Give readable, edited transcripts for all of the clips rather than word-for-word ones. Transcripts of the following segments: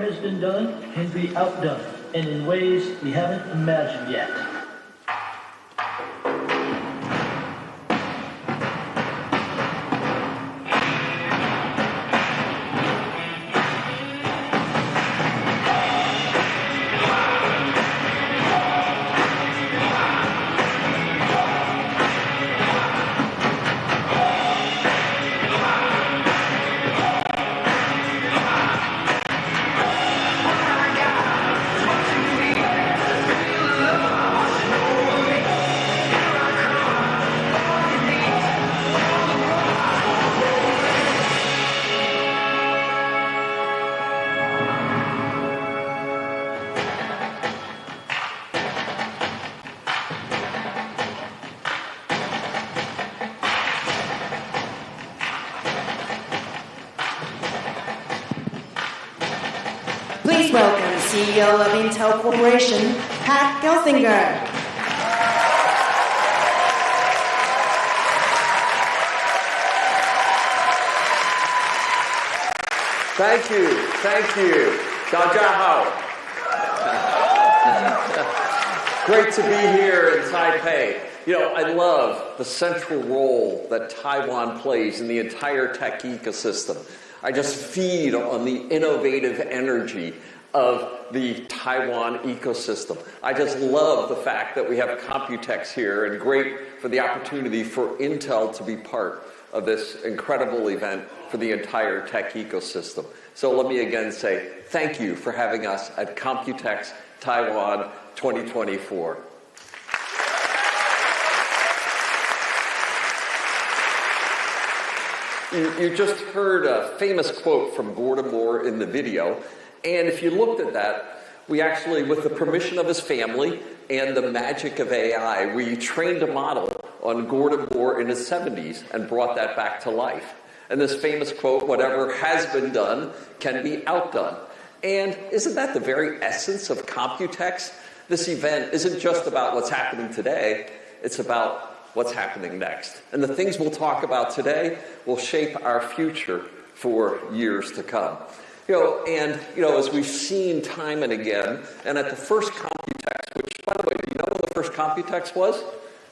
has been done can be outdone, and in ways we haven't imagined yet. Please welcome CEO of Intel Corporation, Pat Gelsinger. Thank you. 大家好. Great to be here in Taipei. You know, I love the central role that Taiwan plays in the entire tech ecosystem. I just feed on the innovative energy of the Taiwan ecosystem. I just love the fact that we have COMPUTEX here, and great for the opportunity for Intel to be part of this incredible event for the entire tech ecosystem. So let me again say thank you for having us at COMPUTEX Taiwan 2024. You just heard a famous quote from Gordon Moore in the video, and if you looked at that, we actually, with the permission of his family and the magic of AI, we trained a model on Gordon Moore in his 70s and brought that back to life. And this famous quote, whatever has been done can be outdone. And isn't that the very essence of COMPUTEX? This event isn't just about what's happening today, it's about what's happening next. And the things we'll talk about today will shape our future for years to come. As we've seen time and again, and at the first COMPUTEX, which, by the way, do you know when the first COMPUTEX was?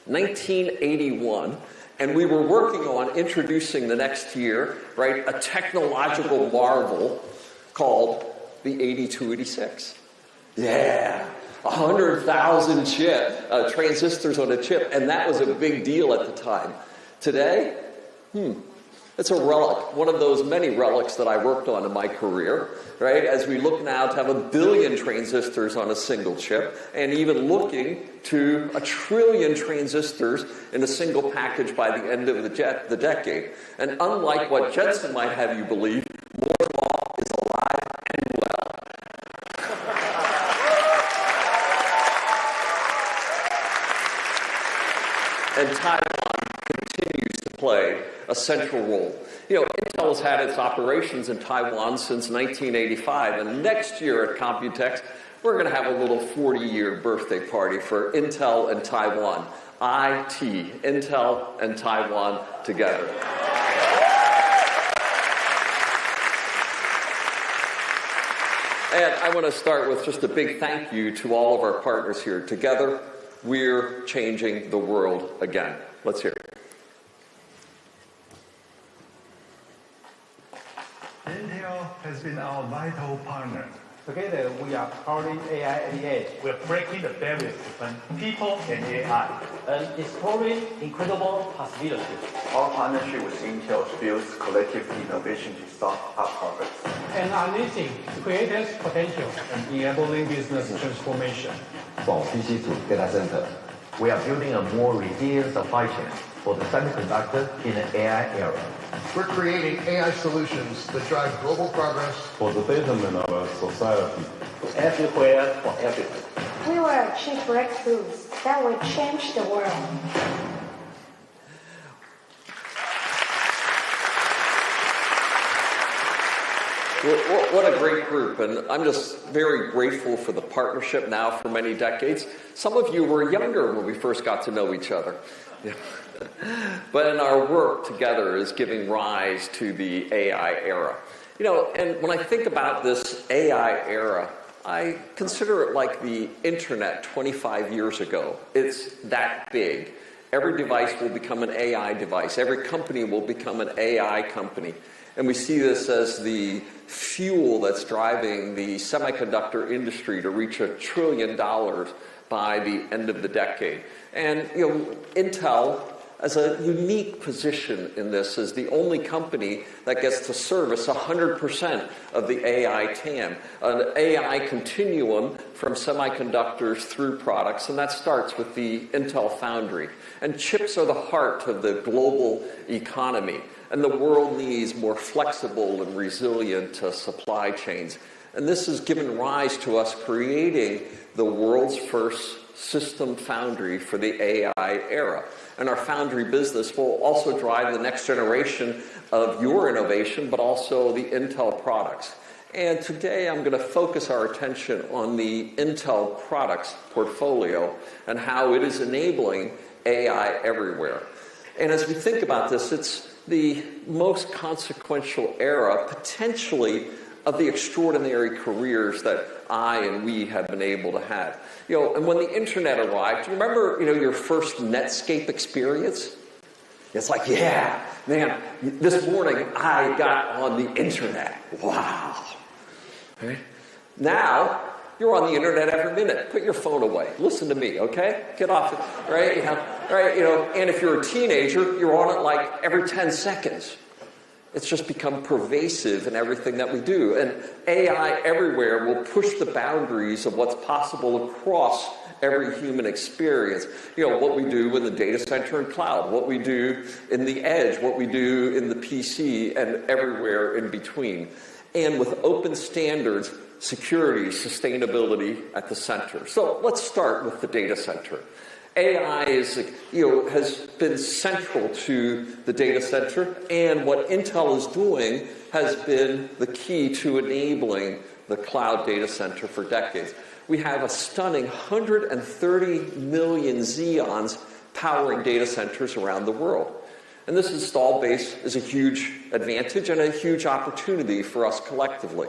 1981. And we were working on introducing the next year, right, a technological marvel called the 8286. Yeah. 100,000 transistors on a chip, and that was a big deal at the time. Today, it's a relic, one of those many relics that I worked on in my career, right? As we look now to have 1 billion transistors on a single chip, and even looking to 1 trillion transistors in a single package by the end of the decade. And unlike what Jensen might have you believe, Moore's Law is alive and well. And Taiwan continues to play a central role. Intel has had its operations in Taiwan since 1985, and next year at COMPUTEX, we're going to have a little 40-year birthday party for Intel and Taiwan. IT, Intel and Taiwan together. And I want to start with just a big thank you to all of our partners here. Together, we're changing the world again. Let's hear it. Intel has been our vital partner. Together, we are powering AI at the edge. We're breaking the barriers between people and AI. And exploring incredible possibilities. Our partnership with Intel builds collective innovation to start up progress. And unleashing creators' potential. And enabling business transformation. From PC to data center, we are building a more resilient supply chain for the semiconductor in the AI era. We're creating AI solutions that drive global progress for the betterment of our society. Everywhere for everyone. We will achieve breakthroughs that will change the world. What a great group, and I'm just very grateful for the partnership now for many decades. Some of you were younger when we first got to know each other. But in our work together is giving rise to the AI era. You know, and when I think about this AI era, I consider it like the internet 25 years ago. It's that big. Every device will become an AI device. Every company will become an AI company. And we see this as the fuel that's driving the semiconductor industry to reach $1 trillion by the end of the decade. And, you know, Intel has a unique position in this as the only company that gets to service 100% of the AI TAM, an AI continuum from semiconductors through products, and that starts with the Intel Foundry. And chips are the heart of the global economy, and the world needs more flexible and resilient supply chains. And this has given rise to us creating the world's first system foundry for the AI era. And our foundry business will also drive the next generation of your innovation, but also the Intel products. And today I'm going to focus our attention on the Intel products portfolio and how it is enabling AI everywhere. And as we think about this, it's the most consequential era, potentially, of the extraordinary careers that I and we have been able to have. You know, and when the internet arrived, do you remember, your first Netscape experience? It's like, yeah, man, this morning I got on the internet. Wow. Right? Now, you're on the internet every minute. Put your phone away. Listen to me, okay? Get off it, right? And if you're a teenager, you're on it like every 10 seconds. It's just become pervasive in everything that we do. And AI everywhere will push the boundaries of what's possible across every human experience. What we do in the data center and cloud, what we do in the edge, what we do in the PC, and everywhere in between. And with open standards, security, sustainability at the center. So let's start with the data center. AI has been central to the data center, and what Intel is doing has been the key to enabling the cloud data center for decades. We have a stunning 130 million Xeons powering data centers around the world. And this installed base is a huge advantage and a huge opportunity for us collectively.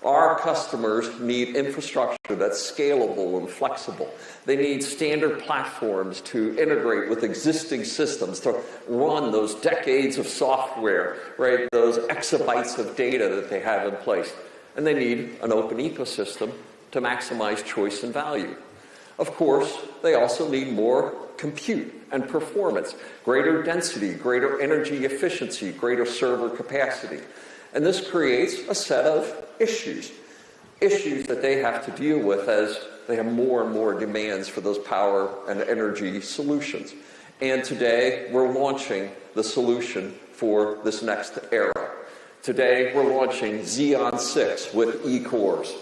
Our customers need infrastructure that's scalable and flexible. They need standard platforms to integrate with existing systems, to run those decades of software, right? Those exabytes of data that they have in place. And they need an open ecosystem to maximize choice and value. Of course, they also need more compute and performance, greater density, greater energy efficiency, greater server capacity. And this creates a set of issues that they have to deal with as they have more and more demands for those power and energy solutions. And today, we're launching the solution for this next era. Today, we're launching Xeon 6 with E-cores.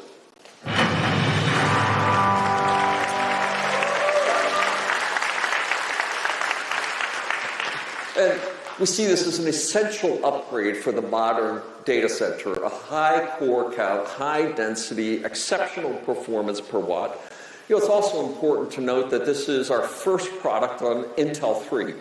And we see this as an essential upgrade for the modern data center, a high core count, high density, exceptional performance per watt. It's also important to note that this is our first product on Intel 3.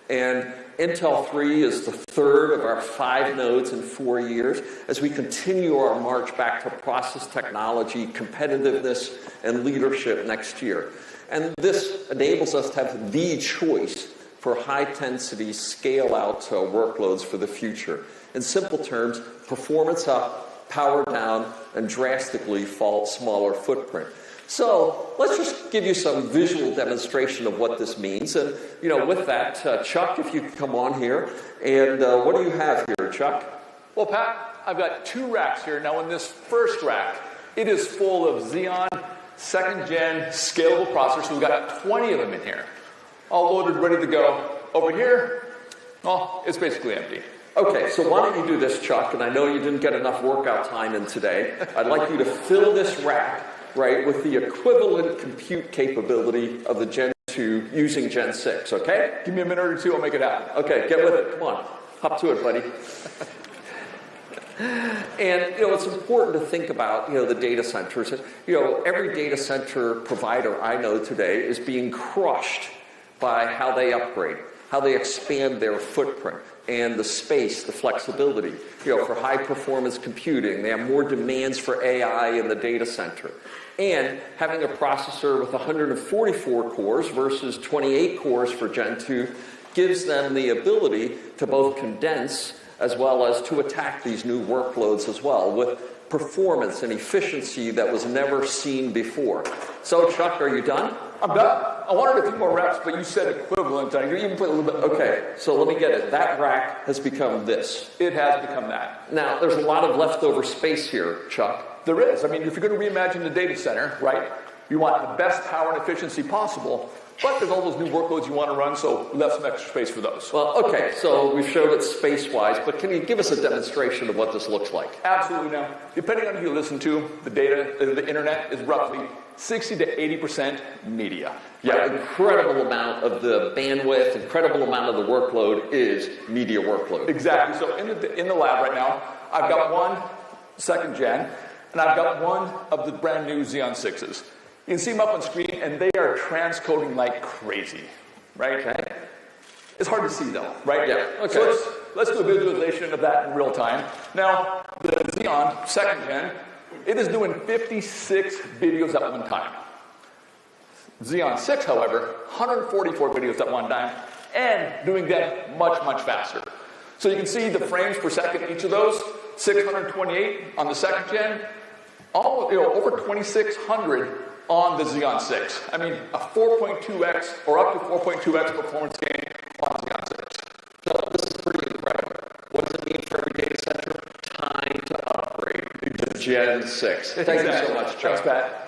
And Intel 3 is the third of our 5 nodes in 4 years as we continue our march back to process technology, competitiveness, and leadership next year. And this enables us to have the choice for high-density, scale-out workloads for the future. In simple terms, performance up, power down, and drastically smaller footprint. So let's just give you some visual demonstration of what this means. And, with that, Chuck, if you could come on here. And what do you have here, Chuck? Well, Pat, I've got 2 racks here. Now, in this first rack, it is full of Xeon 2nd Gen scalable processors. So we've got 20 of them in here, all loaded, ready to go. Over here, well, it's basically empty. Okay, so why don't you do this, Chuck? And I know you didn't get enough workout time in today. I'd like you to fill this rack, right, with the equivalent compute capability of the Gen 2 using Gen 6, okay? Give me a minute or two, I'll make it happen. Okay, get with it. Come on. Hop to it, buddy. And, it's important to think about, the data centers. Every data center provider I know today is being crushed by how they upgrade, how they expand their footprint and the space, the flexibility. For high-performance computing, they have more demands for AI in the data center. And having a processor with 144 cores versus 28 cores for Gen 2 gives them the ability to both condense as well as to attack these new workloads as well with performance and efficiency that was never seen before. So, Chuck, are you done? I'm done. I wanted a few more reps, but you said equivalent. You even put a little bit. Okay, so let me get it. That rack has become this. It has become that. Now, there's a lot of leftover space here, Chuck. There is. I mean, if you're going to reimagine the data center, right, you want the best power and efficiency possible. But there's all those new workloads you want to run, so we left some extra space for those. Well, okay, so we've showed it space-wise, but can you give us a demonstration of what this looks like? Absolutely. Now, depending on who you listen to, the data, the internet is roughly 60 to 80% media. Yeah, incredible amount of the bandwidth, incredible amount of the workload is media workload. Exactly. So in the lab right now, I've got one 2nd gen, and I've got one of the brand new Xeon 6s. You can see them up on screen, and they are transcoding like crazy, right? Okay. It's hard to see, though, right? Yeah. Okay. So let's do a visualization of that in real time. Now, the Xeon 2nd gen, it is doing 56 videos at one time. Xeon 6, however, 144 videos at one time, and doing them much, much faster. So you can see the frames per second, each of those, 628 on the 2nd gen, over 2,600 on the Xeon 6. I mean, a 4.2x or up to 4.2x performance gain on Xeon 6. So this is pretty incredible. What does it mean for every data center? Time to upgrade to Gen 6. Thank you so much, Chuck. Thanks, Pat.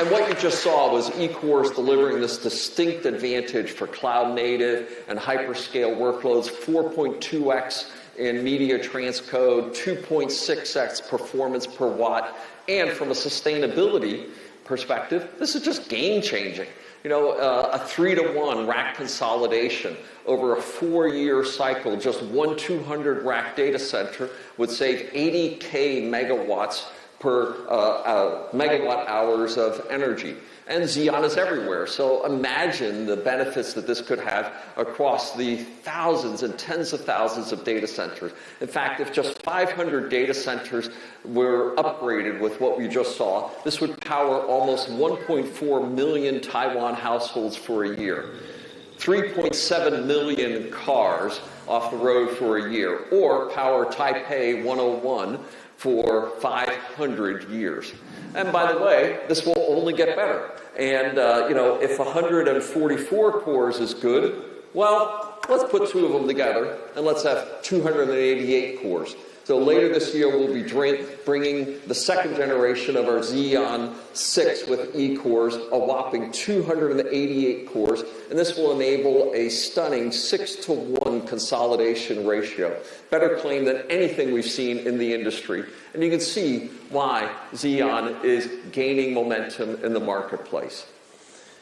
And what you just saw was eCores delivering this distinct advantage for cloud native and hyperscale workloads, 4.2x in media transcode, 2.6x performance per watt, and from a sustainability perspective, this is just game-changing. A 3-to-1 rack consolidation over a 4-year cycle, just one 200 rack data center would save 80K megawatts per megawatt hours of energy. And Xeon is everywhere. So imagine the benefits that this could have across the thousands and tens of thousands of data centers. In fact, if just 500 data centers were upgraded with what we just saw, this would power almost 1.4 million Taiwan households for a year, 3.7 million cars off the road for a year, or power Taipei 101 for 500 years. And by the way, this will only get better. And, if 144 cores is good, well, let's put 2 of them together, and let's have 288 cores. So later this year, we'll be bringing the 2nd generation of our Xeon 6 with eCores, a whopping 288 cores, and this will enable a stunning 6-to-1 consolidation ratio. Better claim than anything we've seen in the industry. And you can see why Xeon is gaining momentum in the marketplace.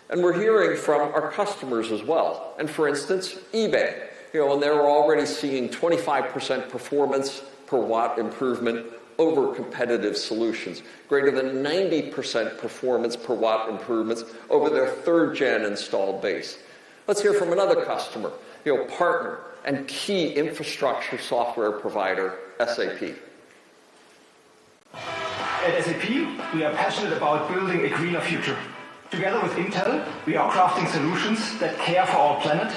And we're hearing from our customers as well. And for instance, eBay, and they're already seeing 25% performance per watt improvement over competitive solutions, greater than 90% performance per watt improvements over their 3rd gen installed base. Let's hear from another customer, partner and key infrastructure software provider, SAP. At SAP, we are passionate about building a greener future. Together with Intel, we are crafting solutions that care for our planet.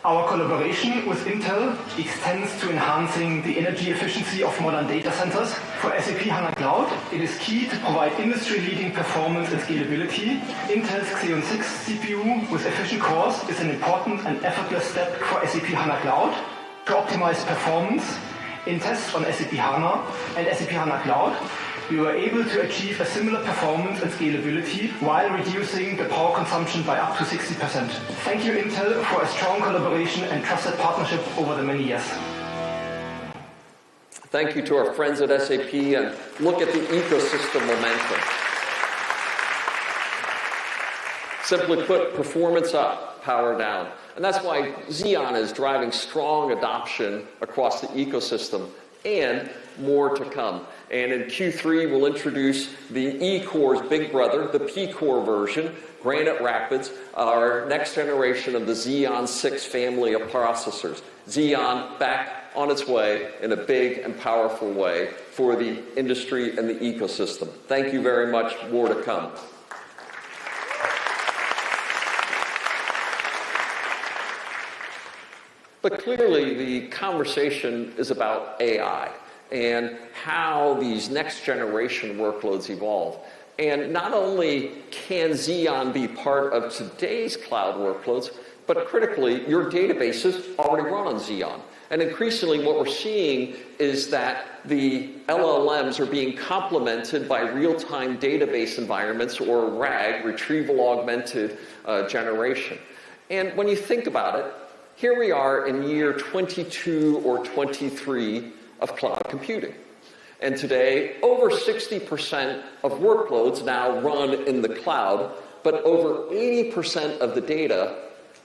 Our collaboration with Intel extends to enhancing the energy efficiency of modern data centers. For SAP HANA Cloud, it is key to provide industry-leading performance and scalability. Intel's Xeon 6 CPU with efficient cores is an important and effortless step for SAP HANA Cloud to optimize performance in tests on SAP HANA and SAP HANA Cloud. We were able to achieve a similar performance and scalability while reducing the power consumption by up to 60%. Thank you, Intel, for a strong collaboration and trusted partnership over the many years. Thank you to our friends at SAP, and look at the ecosystem momentum. Simply put, performance up, power down. And that's why Xeon is driving strong adoption across the ecosystem and more to come. And in Q3, we'll introduce the E-Core's big brother, the P-Core version, Granite Rapids, our next generation of the Xeon 6 family of processors. Xeon back on its way in a big and powerful way for the industry and the ecosystem. Thank you very much. More to come. But clearly, the conversation is about AI and how these next generation workloads evolve. And not only can Xeon be part of today's cloud workloads, but critically, your databases already run on Xeon. And increasingly, what we're seeing is that the LLMs are being complemented by real-time database environments, or RAG, Retrieval Augmented Generation. And when you think about it, here we are in year 22 or 23 of cloud computing. And today, over 60% of workloads now run in the cloud, but over 80% of the data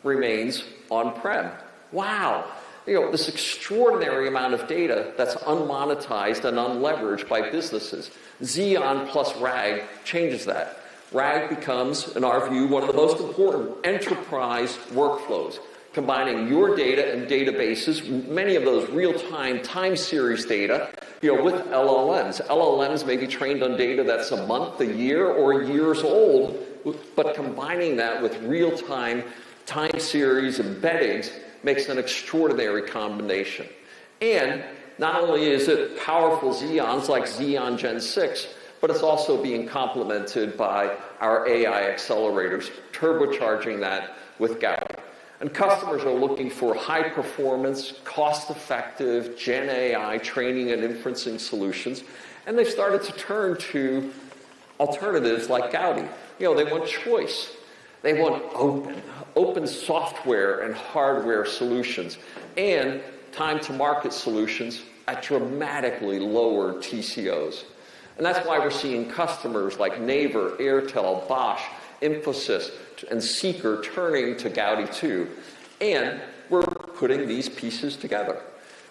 remains on-prem. Wow. This extraordinary amount of data that's unmonetized and unleveraged by businesses. Xeon plus RAG changes that. RAG becomes, in our view, one of the most important enterprise workflows, combining your data and databases, many of those real-time time series data, with LLMs. LLMs may be trained on data that's a month, a year, or years old, but combining that with real-time time series embeddings makes an extraordinary combination. And not only is it powerful Xeons like Xeon Gen 6, but it's also being complemented by our AI accelerators, turbocharging that with Gaudi. And customers are looking for high-performance, cost-effective Gen AI training and inferencing solutions, and they've started to turn to alternatives like Gaudi. They want choice. They want open software and hardware solutions, and time-to-market solutions at dramatically lower TCOs. And that's why we're seeing customers like Naver, Airtel, Bosch, Infosys, and Seeker turning to Gaudi 2. And we're putting these pieces together.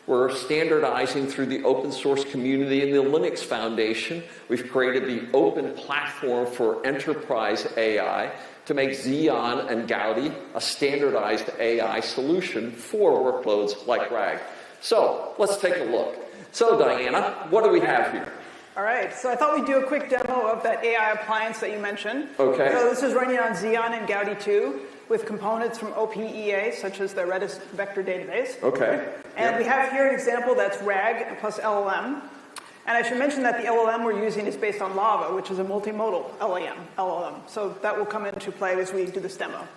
We're standardizing through the open source community and the Linux Foundation. We've created the open platform for enterprise AI to make Xeon and Gaudi a standardized AI solution for workloads like RAG. So let's take a look. So Diana, what do we have here? All right, so I thought we'd do a quick demo of that AI appliance that you mentioned. Okay. So this is running on Xeon and Gaudi 2 with components from OPEA, such as the Redis vector database. Okay. And we have here an example that's RAG plus LLM. And I should mention that the LLM we're using is based on Lava, which is a multimodal LLM. So that will come into play as we do this demo.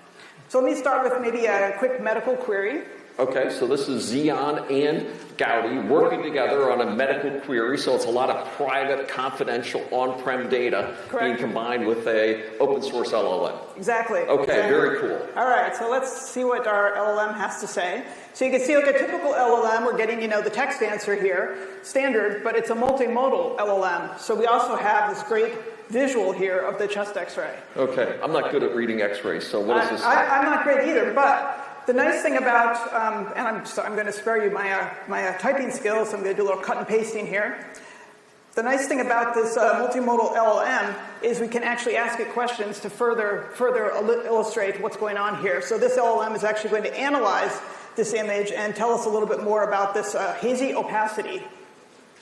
So let me start with maybe a quick medical query. Okay, so this is Xeon and Gaudi working together on a medical query, so it's a lot of private, confidential, on-prem data being combined with a open source LLM. Exactly. Okay, exactly. Very cool. All right, so let's see what our LLM has to say. So you can see, like a typical LLM, we're getting, the text answer here, standard, but it's a multimodal LLM. So we also have this great visual here of the chest X-ray. Okay, I'm not good at reading X-rays, so what is this? I'm not great either, but the nice thing about, and I'm going to spare you my typing skills, so I'm going to do a little cut and pasting here. The nice thing about this multimodal LLM is we can actually ask it questions to further illustrate what's going on here. So this LLM is actually going to analyze this image and tell us a little bit more about this hazy opacity,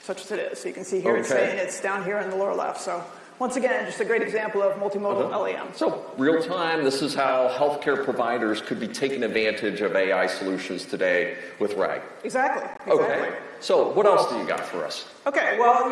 such as it is. So you can see here it's saying it's down here in the lower left. So once again, just a great example of multimodal LLM. So real time, this is how healthcare providers could be taking advantage of AI solutions today with RAG. Exactly. Okay. So what else do you got for us? Okay, well,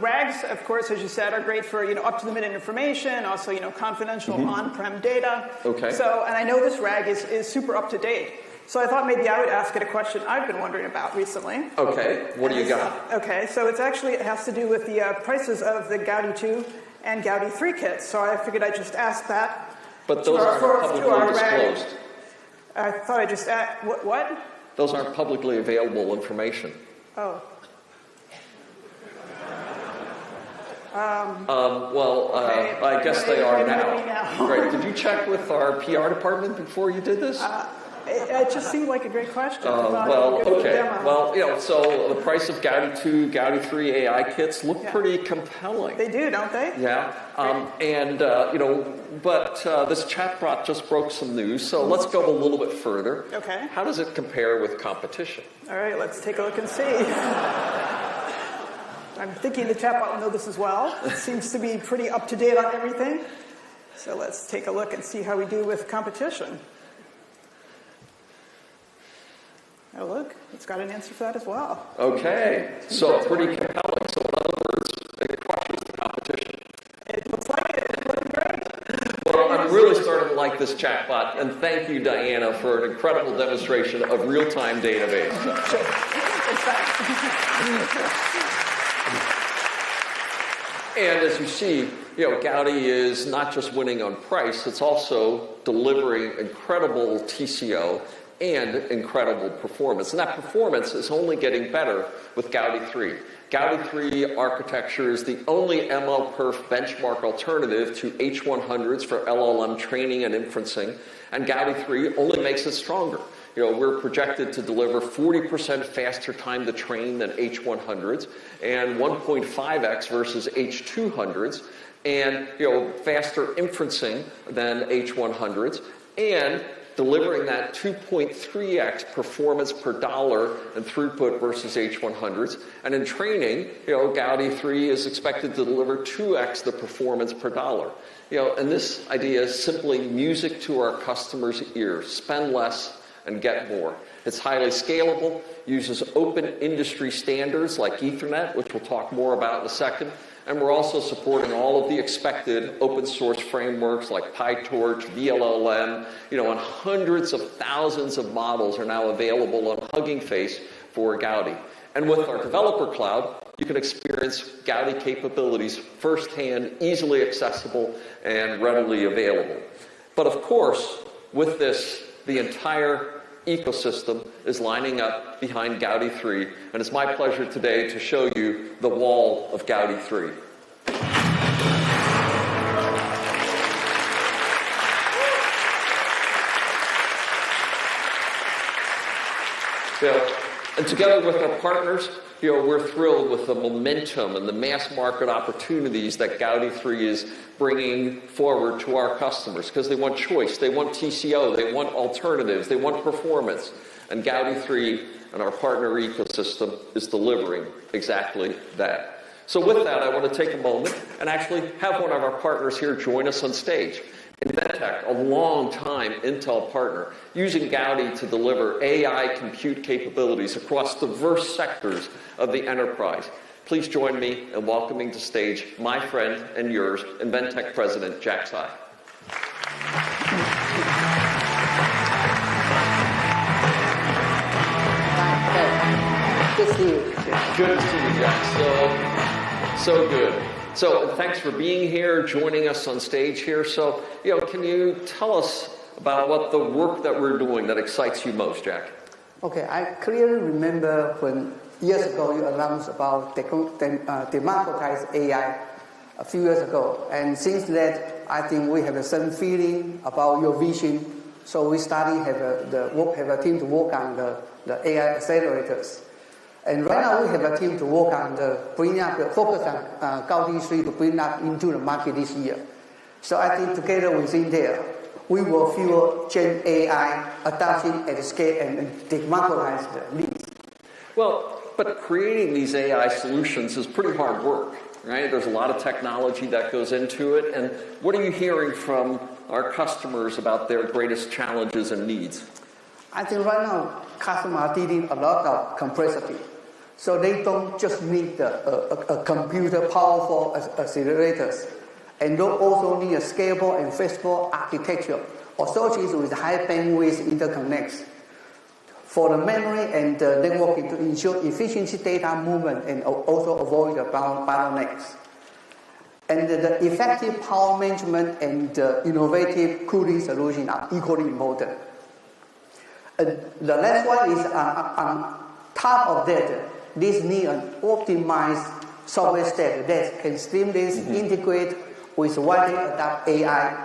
RAGs, of course, as you said, are great for, up-to-the-minute information, also, confidential on-prem data. Okay. So, and I know this RAG is super up-to-date. So I thought maybe I would ask it a question I've been wondering about recently. Okay, what do you got? Okay, so it has to do with the prices of the Gaudi 2 and Gaudi 3 kits. So I figured I'd just ask that. But those aren't publicly disclosed. I thought I'd just ask, what? Those aren't publicly available information. Oh. Okay. I guess they are now. Great. Did you check with our PR department before you did this? It just seemed like a great question. So the price of Gaudi 2, Gaudi 3 AI kits look pretty compelling. They do, don't they? Yeah. This chatbot just broke some news, so let's go a little bit further. Okay. How does it compare with competition? All right, let's take a look and see. I'm thinking the chatbot will know this as well. It seems to be pretty up to date on everything. So let's take a look and see how we do with competition. Oh, look, it's got an answer for that as well. Okay, so pretty compelling. So in other words, it crushes the competition. It looks like it. It's looking great. Well, I'm really starting to like this chatbot, and thank you, Diana, for an incredible demonstration of real-time database. And as you see, Gaudi is not just winning on price, it's also delivering incredible TCO and incredible performance. And that performance is only getting better with Gaudi 3. Gaudi 3 architecture is the only MLPerf benchmark alternative to H100s for LLM training and inferencing, and Gaudi 3 only makes it stronger. We're projected to deliver 40% faster time to train than H100s and 1.5x versus H200s, and faster inferencing than H100s, and delivering that 2.3x performance per dollar and throughput versus H100s. And in training, Gaudi 3 is expected to deliver 2x the performance per dollar. And this idea is simply music to our customers' ears. Spend less and get more. It's highly scalable, uses open industry standards like Ethernet, which we'll talk more about in a second. And we're also supporting all of the expected open source frameworks like PyTorch, VLLM, and hundreds of thousands of models are now available on Hugging Face for Gaudi. And with our developer cloud, you can experience Gaudi capabilities firsthand, easily accessible, and readily available. But of course, with this, the entire ecosystem is lining up behind Gaudi 3, and it's my pleasure today to show you the wall of Gaudi 3. And together with our partners, we're thrilled with the momentum and the mass market opportunities that Gaudi 3 is bringing forward to our customers, because they want choice, they want TCO, they want alternatives, they want performance. And Gaudi 3 and our partner ecosystem is delivering exactly that. So with that, I want to take a moment and actually have one of our partners here join us on stage. Inventec, a long-time Intel partner, using Gaudi to deliver AI compute capabilities across diverse sectors of the enterprise. Please join me in welcoming to stage my friend and yours, Inventec President Jack Tsai. Good to see you. Good to see you, Jack. So good. So thanks for being here, joining us on stage here. So, can you tell us about what the work that we're doing that excites you most, Jack? Okay, I clearly remember when years ago you announced about democratized AI a few years ago. And since that, I think we have the same feeling about your vision. So we have a team to work on the AI accelerators. And right now we have a team to work on focus on Gaudi 3 to bring up into the market this year. So I think together with Intel, we will fuel Gen AI adoption at scale and democratize the needs. Well, but creating these AI solutions is pretty hard work, right? There's a lot of technology that goes into it. And what are you hearing from our customers about their greatest challenges and needs? I think right now customers are dealing a lot of complexity. So they don't just need a computer powerful accelerators, and they also need a scalable and flexible architecture associated with high bandwidth interconnects for the memory and the networking to ensure efficiency data movement and also avoid the bottlenecks. And the effective power management and the innovative cooling solution are equally important. And the last one is on top of that, this needs an optimized software stack that can seamlessly integrate with widely adopted AI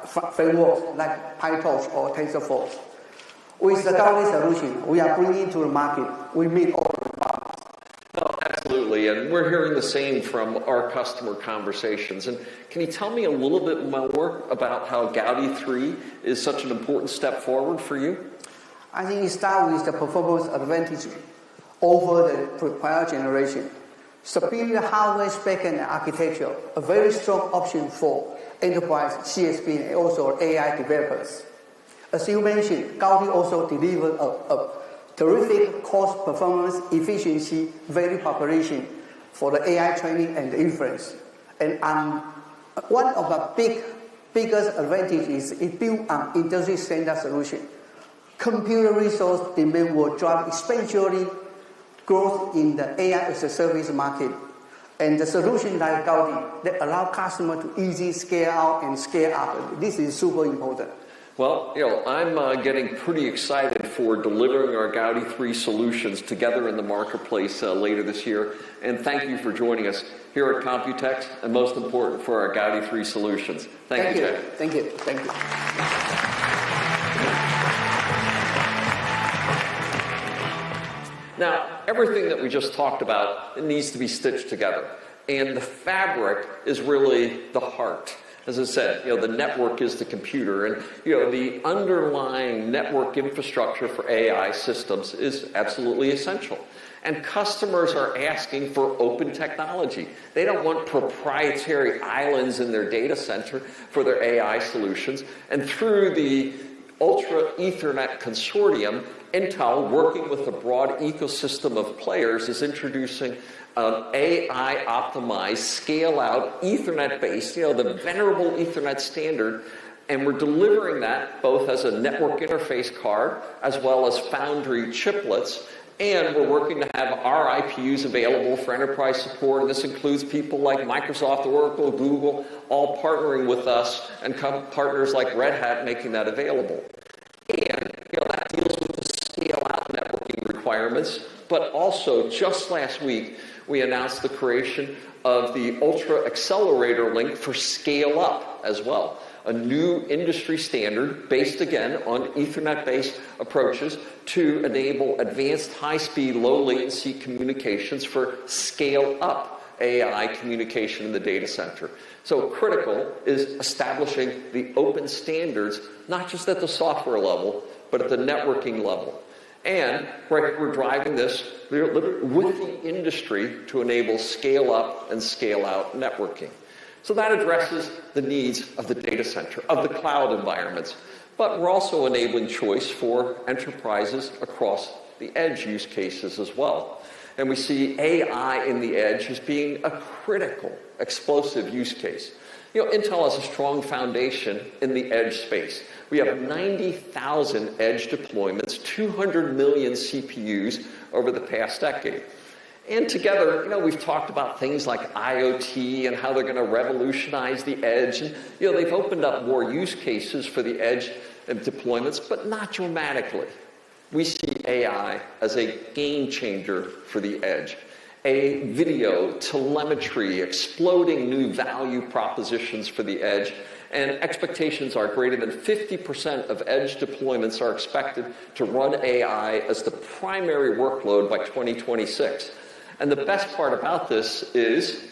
frameworks like PyTorch or TensorFlow. With the Gaudi solution we are bringing to the market, we meet all the requirements. No, absolutely, and we're hearing the same from our customer conversations. And can you tell me a little bit more about how Gaudi 3 is such an important step forward for you? I think it starts with the performance advantage over the prior generation. Superior hardware spec and architecture, a very strong option for enterprise, CSP, and also AI developers. As you mentioned, Gaudi also delivered a terrific cost performance efficiency value proposition for the AI training and the inference. And one of the biggest advantages is built on industry standard solution. Computer resource demand will drive exponentially growth in the AI as a service market. And the solution like Gaudi that allow customers to easily scale out and scale up. This is super important. Well, I'm getting pretty excited for delivering our Gaudi 3 solutions together in the marketplace later this year. And thank you for joining us here at COMPUTEX, and most important, for our Gaudi 3 solutions. Thank you, Jack. Thank you. Thank you. Now, everything that we just talked about, it needs to be stitched together. And the fabric is really the heart. As I said, the network is the computer, and the underlying network infrastructure for AI systems is absolutely essential. And customers are asking for open technology. They don't want proprietary islands in their data center for their AI solutions. And through the Ultra Ethernet Consortium, Intel, working with a broad ecosystem of players, is introducing AI-optimized, scale-out, Ethernet-based, the venerable Ethernet standard, and we're delivering that both as a network interface card as well as Foundry chiplets, and we're working to have our IPUs available for enterprise support, and this includes people like Microsoft, Oracle, Google, all partnering with us, and partners like Red Hat making that available. And that deals with the scale-out networking requirements, but also just last week, we announced the creation of the Ultra Accelerator Link for scale-up as well, a new industry standard based, again, on Ethernet-based approaches to enable advanced high-speed, low-latency communications for scale-up AI communication in the data center. So critical is establishing the open standards, not just at the software level, but at the networking level. And we're driving this with the industry to enable scale-up and scale-out networking. So that addresses the needs of the data center, of the cloud environments. But we're also enabling choice for enterprises across the edge use cases as well. And we see AI in the edge as being a critical, explosive use case. Intel has a strong foundation in the edge space. We have 90,000 edge deployments, 200 million CPUs over the past decade. And together, we've talked about things like IoT and how they're going to revolutionize the edge. And, they've opened up more use cases for the edge deployments, but not dramatically. We see AI as a game changer for the edge. A video, telemetry, exploding new value propositions for the edge, and expectations are greater than 50% of edge deployments are expected to run AI as the primary workload by 2026. And the best part about this is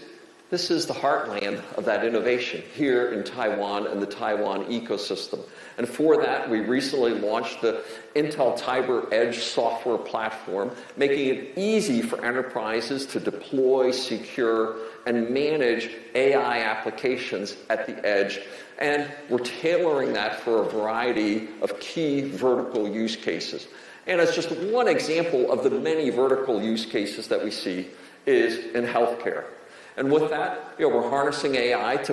the heartland of that innovation here in Taiwan and the Taiwan ecosystem. And for that, we recently launched the Intel Tiber Edge software platform, making it easy for enterprises to deploy, secure, and manage AI applications at the edge. And we're tailoring that for a variety of key vertical use cases. And as just one example of the many vertical use cases that we see is in healthcare. And with that, we're harnessing AI to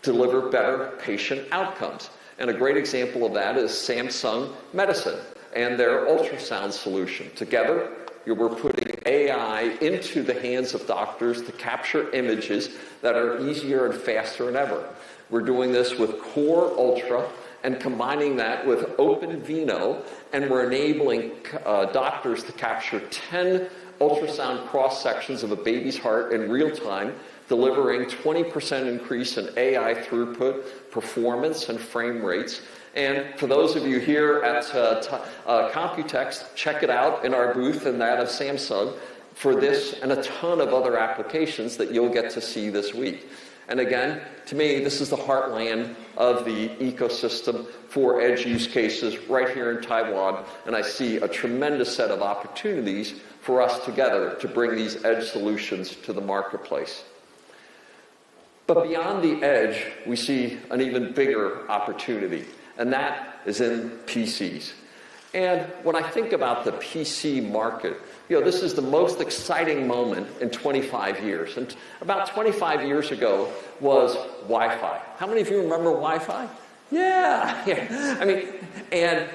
deliver better patient outcomes. And a great example of that is Samsung Medicine and their ultrasound solution. Together, we're putting AI into the hands of doctors to capture images that are easier and faster than ever. We're doing this with Core Ultra and combining that with OpenVino, and we're enabling doctors to capture 10 ultrasound cross-sections of a baby's heart in real time, delivering 20% increase in AI throughput, performance, and frame rates. And for those of you here at COMPUTEX, check it out in our booth and that of Samsung for this and a ton of other applications that you'll get to see this week. And again, to me, this is the heartland of the ecosystem for edge use cases right here in Taiwan, and I see a tremendous set of opportunities for us together to bring these edge solutions to the marketplace. But beyond the edge, we see an even bigger opportunity, and that is in PCs. And when I think about the PC market, this is the most exciting moment in 25 years. And about 25 years ago was Wi-Fi. How many of you remember Wi-Fi? Yeah. I mean, and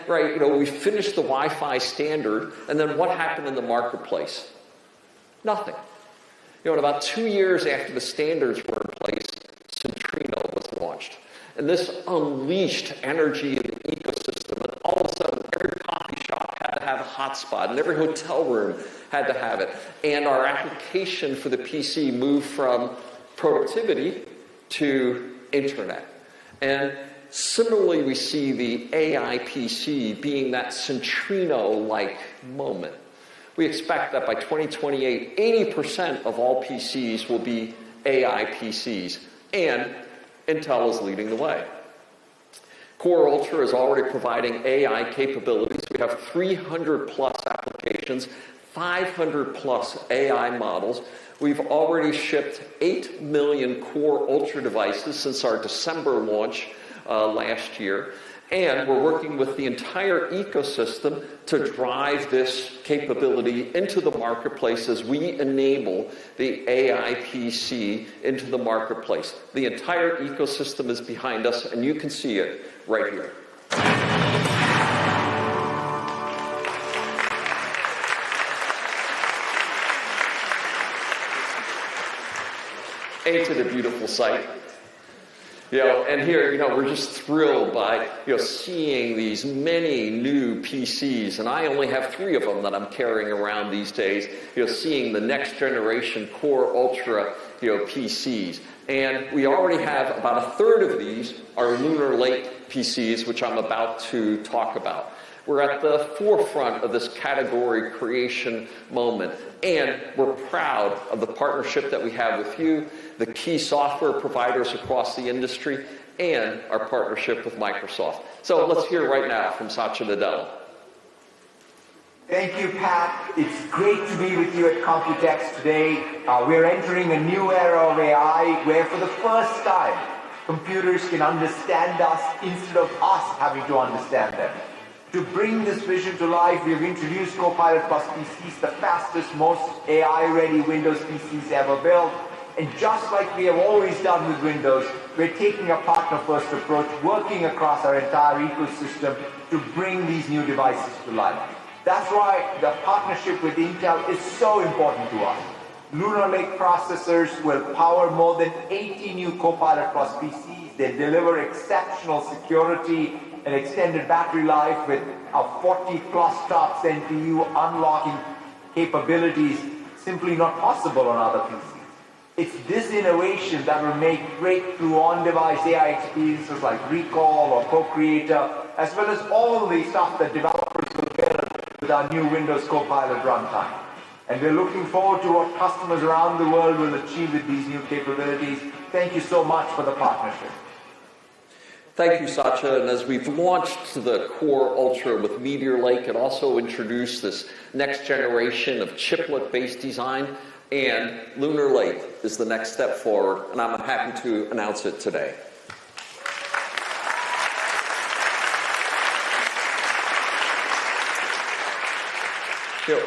we finished the Wi-Fi standard, and then what happened in the marketplace? Nothing. And about 2 years after the standards were in place, Centrino was launched. And this unleashed energy in the ecosystem, and all of a sudden, every coffee shop had to have a hotspot, and every hotel room had to have it. And our application for the PC moved from productivity to internet. And similarly, we see the AI PC being that Centrino-like moment. We expect that by 2028, 80% of all PCs will be AI PCs, and Intel is leading the way. Core Ultra is already providing AI capabilities. We have 300 plus applications, 500 plus AI models. We've already shipped 8 million Core Ultra devices since our December launch last year. And we're working with the entire ecosystem to drive this capability into the marketplace as we enable the AI PC into the marketplace. The entire ecosystem is behind us, and you can see it right here. Ain't it a beautiful sight? And here, we're just thrilled by, seeing these many new PCs, and I only have 3 of them that I'm carrying around these days, seeing the next generation Core Ultra, PCs. And we already have about a third of these are Lunar Lake PCs, which I'm about to talk about. We're at the forefront of this category creation moment, and we're proud of the partnership that we have with you, the key software providers across the industry, and our partnership with Microsoft. So let's hear right now from Satya Nadella. Thank you, Pat. It's great to be with you at COMPUTEX today. We're entering a new era of AI where for the first time, computers can understand us instead of us having to understand them. To bring this vision to life, we've introduced Copilot Plus PCs, the fastest, most AI-ready Windows PCs ever built. And just like we have always done with Windows, we're taking a partner-first approach, working across our entire ecosystem to bring these new devices to life. That's why the partnership with Intel is so important to us. Lunar Lake processors will power more than 80 new Copilot Plus PCs. They deliver exceptional security and extended battery life with a 40-plus TOPS NPU unlocking capabilities simply not possible on other PCs. It's this innovation that will make breakthrough on-device AI experiences like Recall or Co-Creator, as well as all the stuff that developers will build with our new Windows Copilot runtime. And we're looking forward to what customers around the world will achieve with these new capabilities. Thank you so much for the partnership. Thank you, Satya. And as we've launched the Core Ultra with Meteor Lake, it also introduced this next generation of chiplet-based design, and Lunar Lake is the next step forward, and I'm happy to announce it today.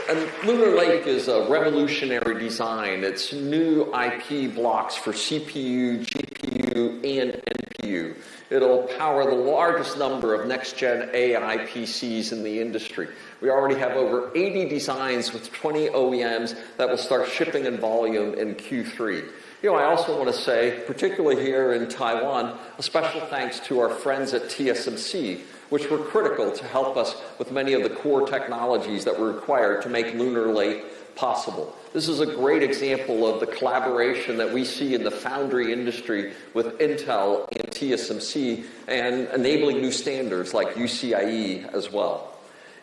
And Lunar Lake is a revolutionary design. It's new IP blocks for CPU, GPU, and NPU. It'll power the largest number of next-gen AI PCs in the industry. We already have over 80 designs with 20 OEMs that will start shipping in volume in Q3. I also want to say, particularly here in Taiwan, a special thanks to our friends at TSMC, which were critical to help us with many of the core technologies that were required to make Lunar Lake possible. This is a great example of the collaboration that we see in the foundry industry with Intel and TSMC and enabling new standards like UCIe as well.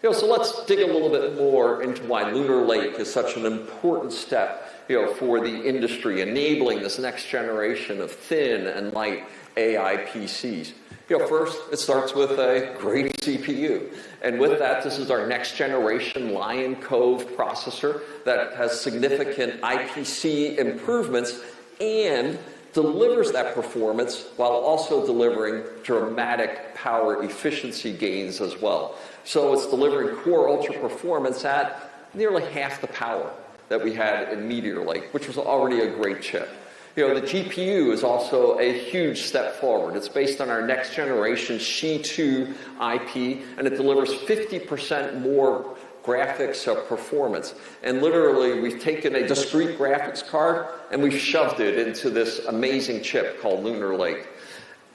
So let's dig a little bit more into why Lunar Lake is such an important step for the industry, enabling this next generation of thin and light AI PCs. First, it starts with a great CPU. And with that, this is our next generation Lion Cove processor that has significant IPC improvements and delivers that performance while also delivering dramatic power efficiency gains as well. So it's delivering Core Ultra performance at nearly half the power that we had in Meteor Lake, which was already a great chip. The GPU is also a huge step forward. It's based on our next generation Shi-2 IP, and it delivers 50% more graphics performance. And literally, we've taken a discrete graphics card and we've shoved it into this amazing chip called Lunar Lake.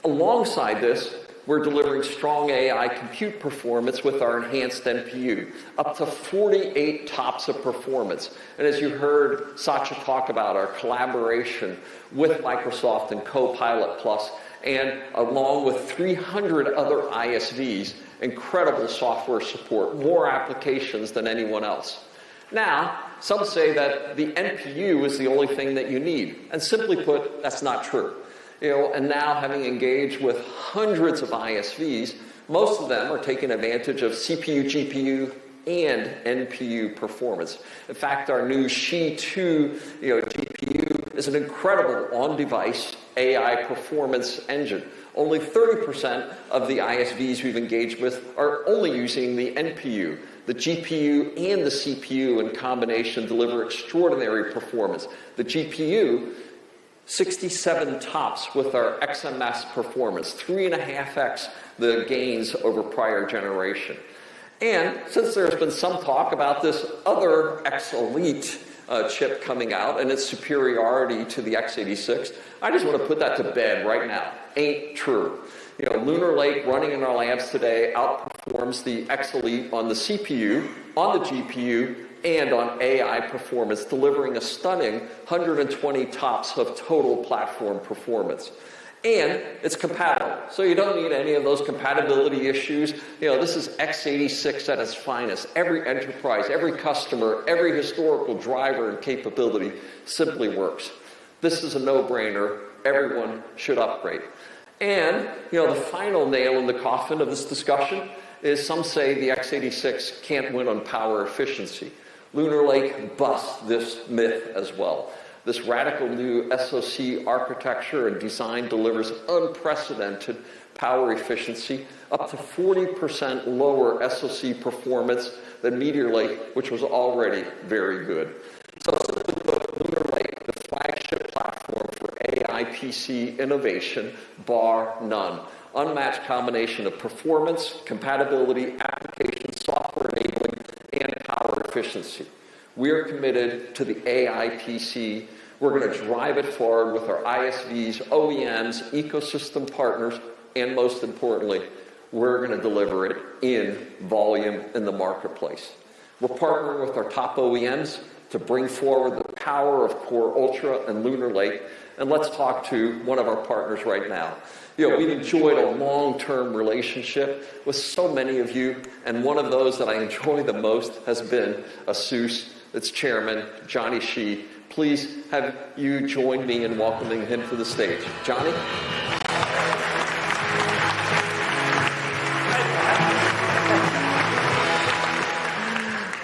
Alongside this, we're delivering strong AI compute performance with our enhanced NPU, up to 48 TOPS of performance. And as you heard Satya talk about, our collaboration with Microsoft and Copilot+, and along with 300 other ISVs, incredible software support, more applications than anyone else. Now, some say that the NPU is the only thing that you need. And simply put, that's not true. And now having engaged with hundreds of ISVs, most of them are taking advantage of CPU, GPU, and NPU performance. In fact, our new Shi-2 GPU is an incredible on-device AI performance engine. Only 30% of the ISVs we've engaged with are only using the NPU. The GPU and the CPU in combination deliver extraordinary performance. The GPU, 67 TOPS with our XMS performance, 3.5x the gains over prior generation. And since there's been some talk about this other X Elite chip coming out and its superiority to the x86, I just want to put that to bed right now. Ain't true. Lunar Lake running in our labs today outperforms the X Elite on the CPU, on the GPU, and on AI performance, delivering a stunning 120 TOPS of total platform performance. And it's compatible, so you don't need any of those compatibility issues. This is x86 at its finest. Every enterprise, every customer, every historical driver and capability simply works. This is a no-brainer. Everyone should upgrade. And, the final nail in the coffin of this discussion is some say the x86 can't win on power efficiency. Lunar Lake busts this myth as well. This radical new SoC architecture and design delivers unprecedented power efficiency, up to 40% lower SoC performance than Meteor Lake, which was already very good. So simply put, Lunar Lake, the flagship platform for AI PC innovation, bar none. Unmatched combination of performance, compatibility, application, software enabling, and power efficiency. We're committed to the AI PC. We're going to drive it forward with our ISVs, OEMs, ecosystem partners, and most importantly, we're going to deliver it in volume in the marketplace. We're partnering with our top OEMs to bring forward the power of Core Ultra and Lunar Lake. And let's talk to one of our partners right now. We've enjoyed a long-term relationship with so many of you, and one of those that I enjoy the most has been ASUS, its chairman, Johnny Shi. Please have you join me in welcoming him to the stage. Johnny?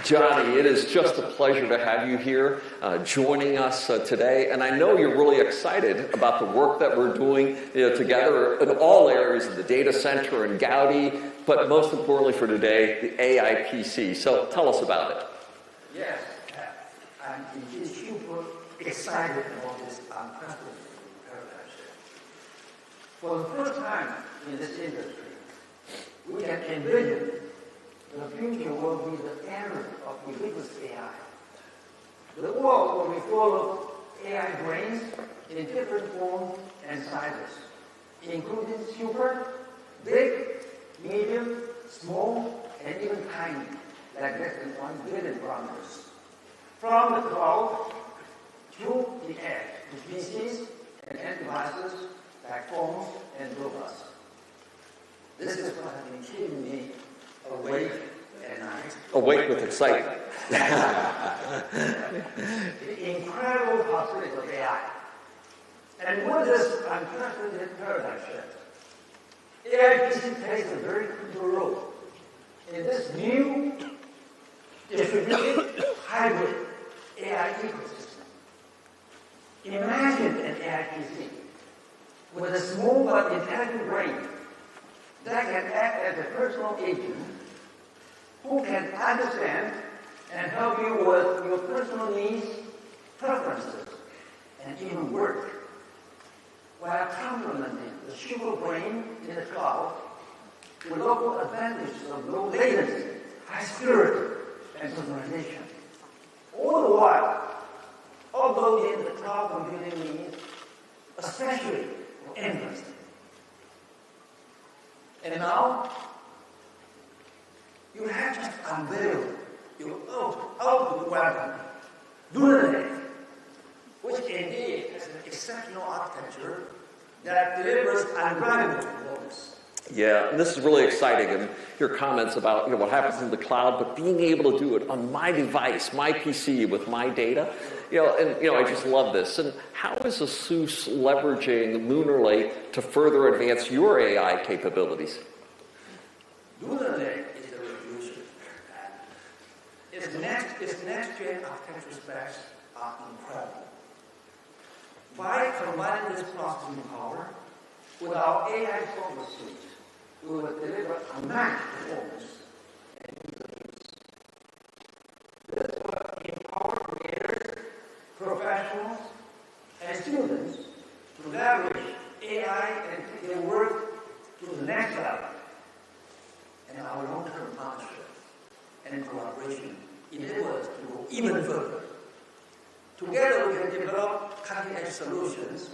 Johnny, it is just a pleasure to have you here joining us today. And I know you're really excited about the work that we're doing together in all areas of the data center and Gaudi, but most importantly for today, the AI PC. So tell us about it. Yes, I'm super excited about this unprecedented paradigm shift. For the first time in this industry, we can envision the future will be the era of ubiquitous AI. The world will be full of AI brains in different forms and sizes, including super, big, medium, small, and even tiny, like less than 1 billion parameters. from the cloud to the edge, to PCs and end devices like phones and robots. This is what has been keeping me awake at night. Awake with excitement. The incredible possibilities of AI. And with this unprecedented paradigm shift, AI PC plays a very crucial role in this new distributed hybrid AI ecosystem. Imagine an AI PC with a small but intelligent brain that can act as a personal agent who can understand and help you with your personal needs, preferences, and even work, while complementing the super brain in the cloud with local advantages of low latency, high security, and personalization. All the while, offloading the cloud computing needs, especially for inference. And now, you have just unveiled your output weapon, LunarLake, which indeed has an exceptional architecture that delivers unrivaled performance. Yeah, and this is really exciting, and your comments about what happens in the cloud, but being able to do it on my device, my PC, with my data, I just love this. And how is ASUS leveraging LunarLake to further advance your AI capabilities? LunarLake is a revolution. Its next-gen architecture specs are incredible. By combining this processing power with our AI software suite, we will deliver unmatched performance and user use. This will empower creators, professionals, and students to leverage AI and take their work to the next level. And our long-term partnership and collaboration enable us to go even further. Together, we can develop cutting-edge solutions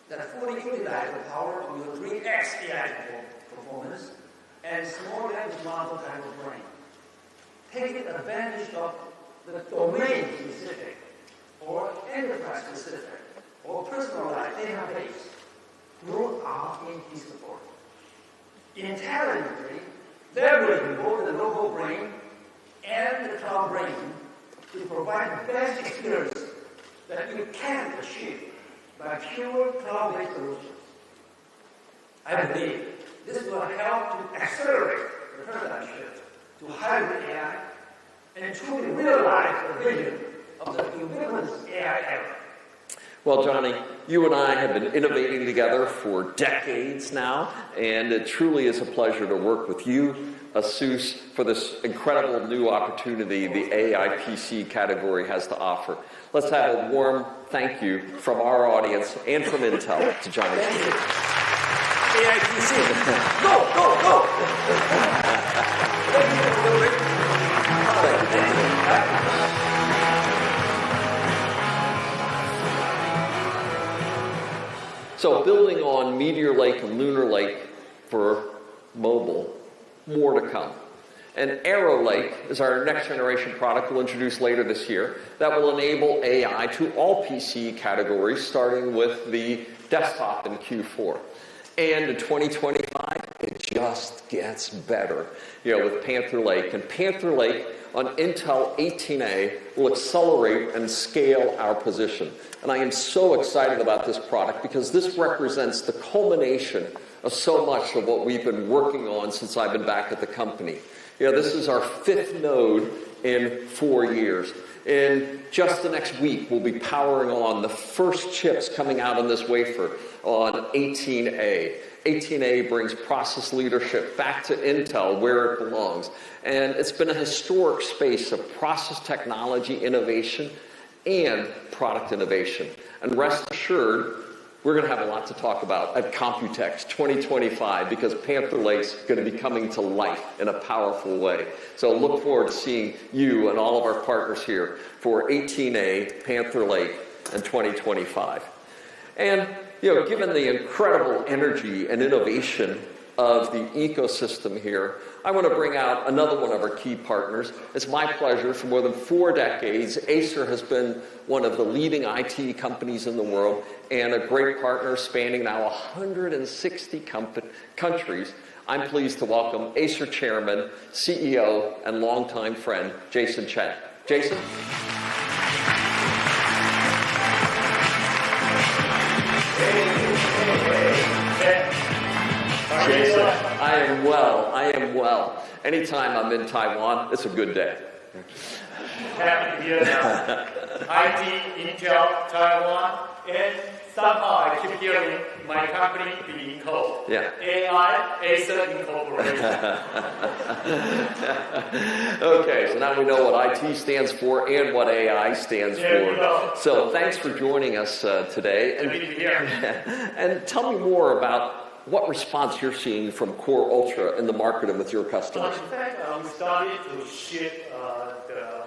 that fully utilize the power of your 3x AI performance and small language model type of brain, taking advantage of the domain-specific or enterprise-specific or personalized database through our NT support. Intelligently leveraging both the local brain and the cloud brain to provide the best experience that you can't achieve by pure cloud-based solutions. I believe this will help to accelerate the paradigm shift to hybrid AI and truly realize the vision of the ubiquitous AI era. Well, Johnny, you and I have been innovating together for decades now, and it truly is a pleasure to work with you, ASUS, for this incredible new opportunity the AI PC category has to offer. Let's have a warm thank you from our audience and from Intel to Johnny. Thank you. AI PC. Go, go, go! Thank you. So building on Meteor Lake and Lunar Lake for mobile, more to come. And Arrow Lake is our next generation product we'll introduce later this year that will enable AI to all PC categories, starting with the desktop in Q4. And in 2025, it just gets better, with Panther Lake. And Panther Lake on Intel 18A will accelerate and scale our position. And I am so excited about this product because this represents the culmination of so much of what we've been working on since I've been back at the company. This is our 5th node in 4 years. In just the next week, we'll be powering on the first chips coming out on this wafer on 18A. 18A brings process leadership back to Intel where it belongs. And it's been a historic space of process technology innovation and product innovation. And rest assured, we're going to have a lot to talk about at COMPUTEX 2025 because Panther Lake's going to be coming to life in a powerful way. So look forward to seeing you and all of our partners here for 18A, Panther Lake, and 2025. And, given the incredible energy and innovation of the ecosystem here, I want to bring out another one of our key partners. It's my pleasure. For more than 4 decades, Acer has been one of the leading IT companies in the world and a great partner spanning now 160 countries. I'm pleased to welcome Acer Chairman, CEO, and longtime friend, Jason Chen. Jason? Jason, I am well. Anytime I'm in Taiwan, it's a good day. Happy to hear that. IT, Intel, Taiwan, and somehow I keep hearing my company being called AI Acer Incorporated. Okay, so now we know what IT stands for and what AI stands for. So thanks for joining us today. And tell me more about what response you're seeing from Core Ultra in the market and with your customers. In fact, we started to ship the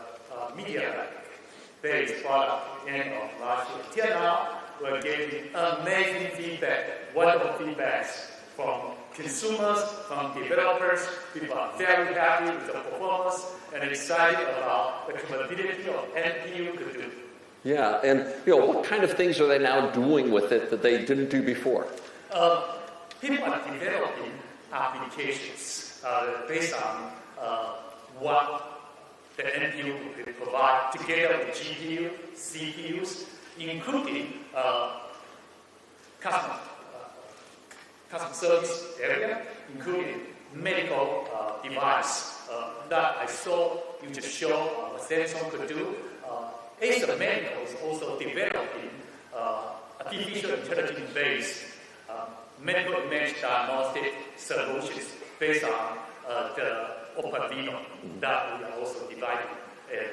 media-based product at the end of last year. Till now, we're getting amazing feedback, wonderful feedbacks from consumers, from developers. People are very happy with the performance and excited about the capability of NPU could do. Yeah, and what kind of things are they now doing with it that they didn't do before? People are developing applications based on what the NPU could provide together with GPU, CPUs, including custom service area, including medical device that I saw you just show what Samsung could do. Acer Medical is also developing artificial intelligence-based medical image diagnostic solutions based on the OpenVINO that we are also developing and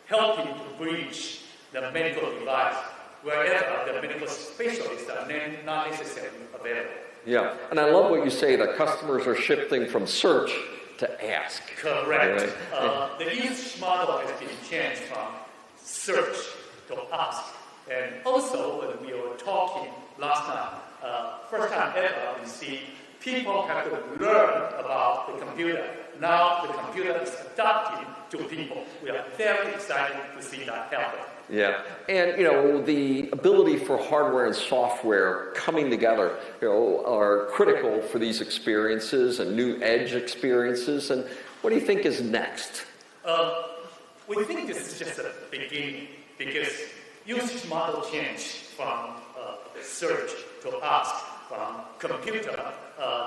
helping to bridge the medical device wherever the medical specialists are not necessarily available. Yeah, and I love what you say, that customers are shifting from search to ask. Correct. Right? The usage model has been changed from search to ask. And also, when we were talking last time, first time ever, we see people have to learn about the computer. Now the computer is adapting to people. We are very excited to see that happen. Yeah, and the ability for hardware and software coming together, are critical for these experiences and new edge experiences. And what do you think is next? We think this is just a beginning because usage model changed from search to ask, from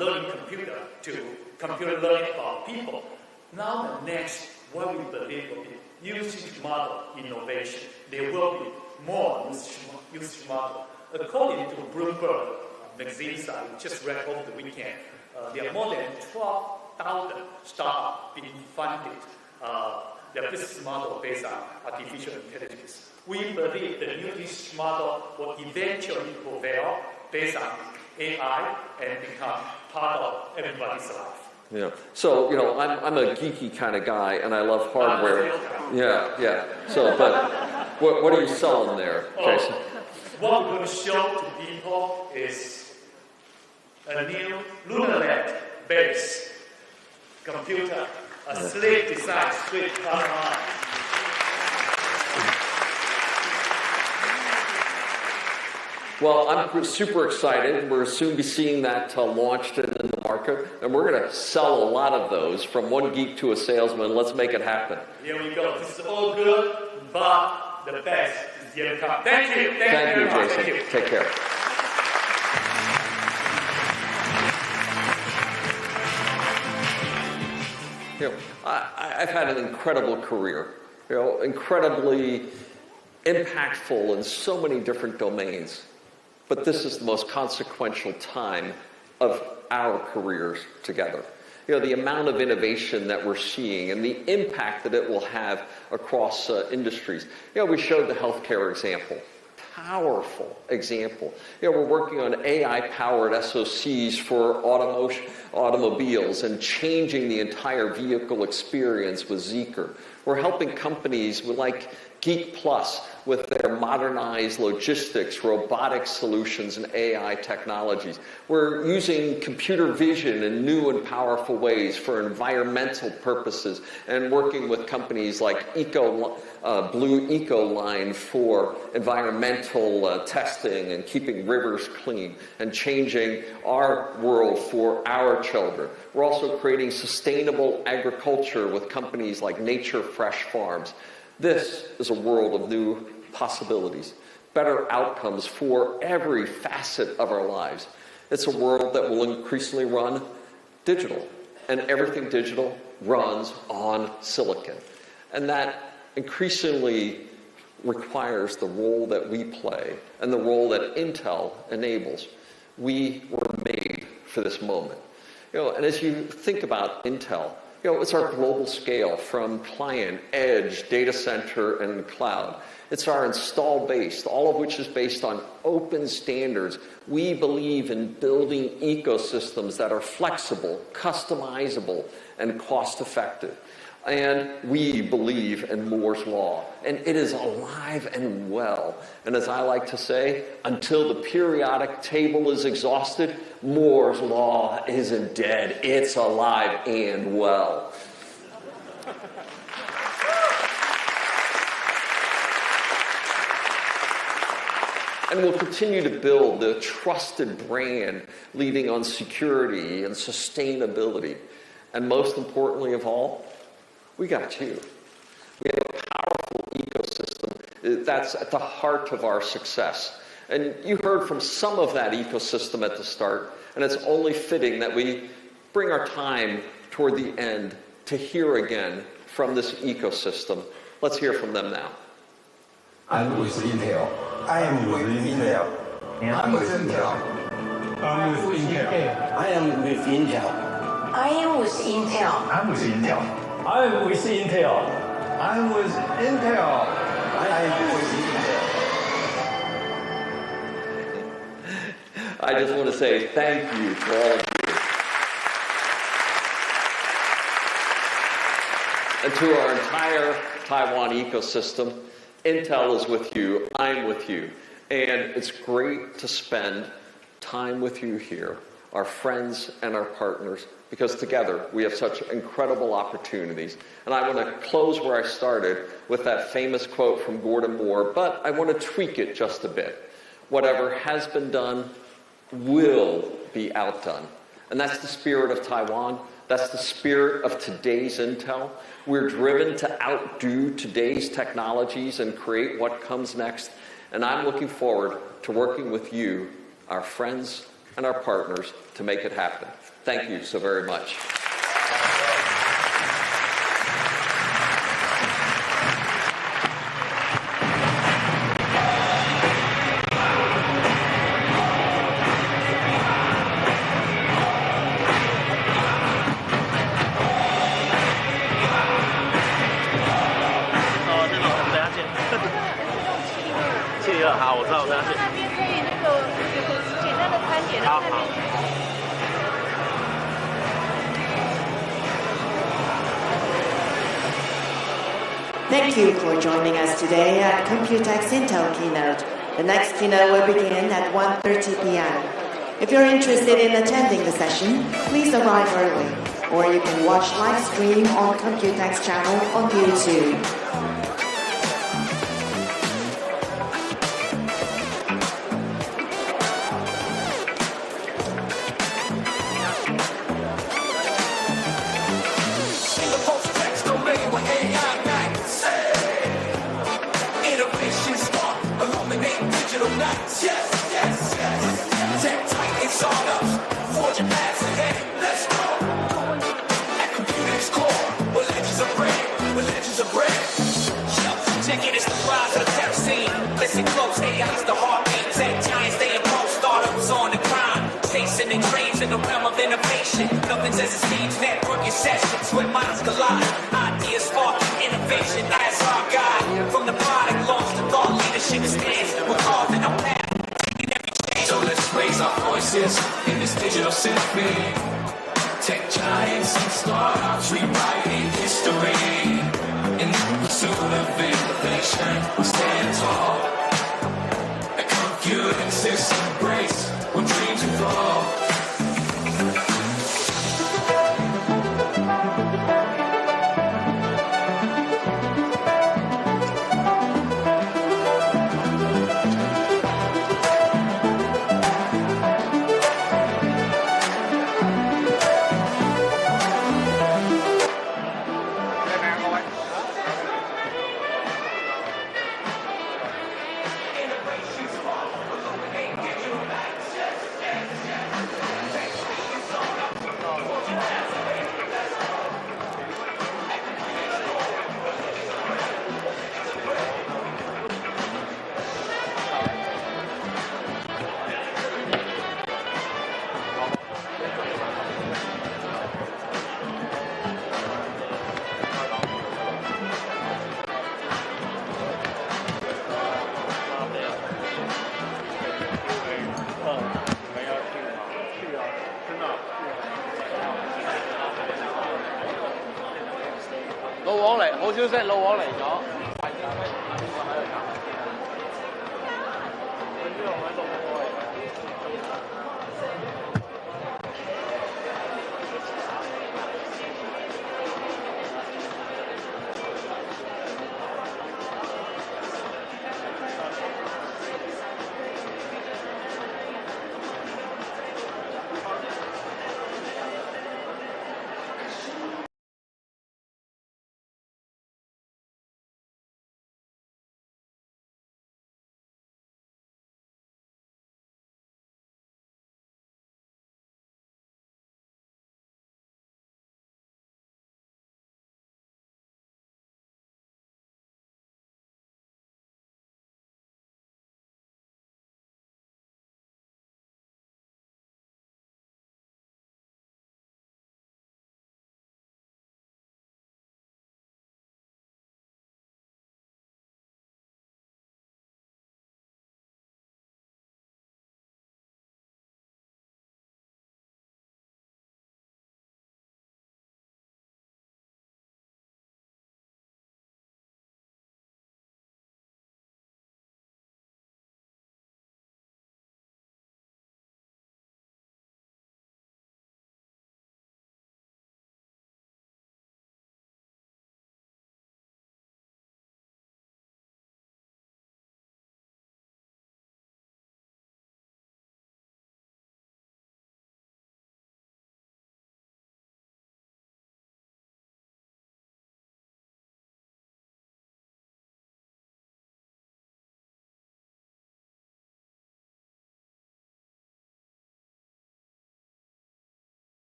learning computer to computer learning about people. Now the next, what we believe will be usage model innovation. There will be more usage model. According to Bloomberg magazine site, we just read over the weekend, there are more than 12,000 startups being funded. Their business model based on artificial intelligence. We believe the new business model will eventually prevail based on AI and become part of everybody's life. Yeah. So, I'm a geeky kind of guy, and I love hardware. Yeah. So, but what are you selling there, Jason? What we're going to show to people is a new LunaLab-based computer, a sleek design, sleek color. Well, I'm super excited. We'll soon be seeing that launched in the market, and we're going to sell a lot of those from one geek to a salesman. Let's make it happen. Here we go. This is all good, but the best is yet to come. Thank you. Thank you, Jason. Thank you. Take care. I've had an incredible career, incredibly impactful in so many different domains. But this is the most consequential time of our careers together. The amount of innovation that we're seeing and the impact that it will have across industries. We showed the healthcare example. Powerful example. We're working on AI-powered SoCs for automobiles and changing the entire vehicle experience with Zeekr. We're helping companies like Geek Plus with their modernized logistics, robotics solutions, and AI technologies. We're using computer vision in new and powerful ways for environmental purposes and working with companies like Blue Ecoline for environmental testing and keeping rivers clean and changing our world for our children. We're also creating sustainable agriculture with companies like Nature Fresh Farms. This is a world of new possibilities, better outcomes for every facet of our lives. It's a world that will increasingly run digital, and everything digital runs on silicon. And that increasingly requires the role that we play and the role that Intel enables. We were made for this moment. And as you think about Intel, it's our global scale from client, edge, data center, and cloud. It's our install base, all of which is based on open standards. We believe in building ecosystems that are flexible, customizable, and cost-effective. And we believe in Moore's Law, and it is alive and well. And as I like to say, until the periodic table is exhausted, Moore's Law isn't dead. It's alive and well. And we'll continue to build the trusted brand leading on security and sustainability. And most importantly of all, we got you. We have a powerful ecosystem that's at the heart of our success. And you heard from some of that ecosystem at the start, and it's only fitting that we bring our time toward the end to hear again from this ecosystem. Let's hear from them now. I'm with Intel. I am with Intel. I'm with Intel. I'm with Intel. I am with Intel. I am with Intel. I'm with Intel. I'm with Intel. I'm with Intel. I am with Intel. I just want to say thank you to all of you. And to our entire Taiwan ecosystem, Intel is with you, I'm with you. And it's great to spend time with you here, our friends and our partners, because together we have such incredible opportunities. And I want to close where I started with that famous quote from Gordon Moore, but I want to tweak it just a bit. Whatever has been done will be outdone. And that's the spirit of Taiwan. That's the spirit of today's Intel. We're driven to outdo today's technologies and create what comes next. And I'm looking forward to working with you, our friends and our partners, to make it happen. Thank you so very much. Thank you for joining us today at COMPUTEX Intel keynote. The next keynote will begin at 1:30 p.m. If you're interested in attending the session, please arrive early, or you can watch live stream on COMPUTEX channel on YouTube. In this digital symphony, tech giants and startups rewriting history in the pursuit of innovation. vision, we stand tall. At COMPUTEX embrace when dreams will fall.老王嚟，好消息，老王嚟咗。喺度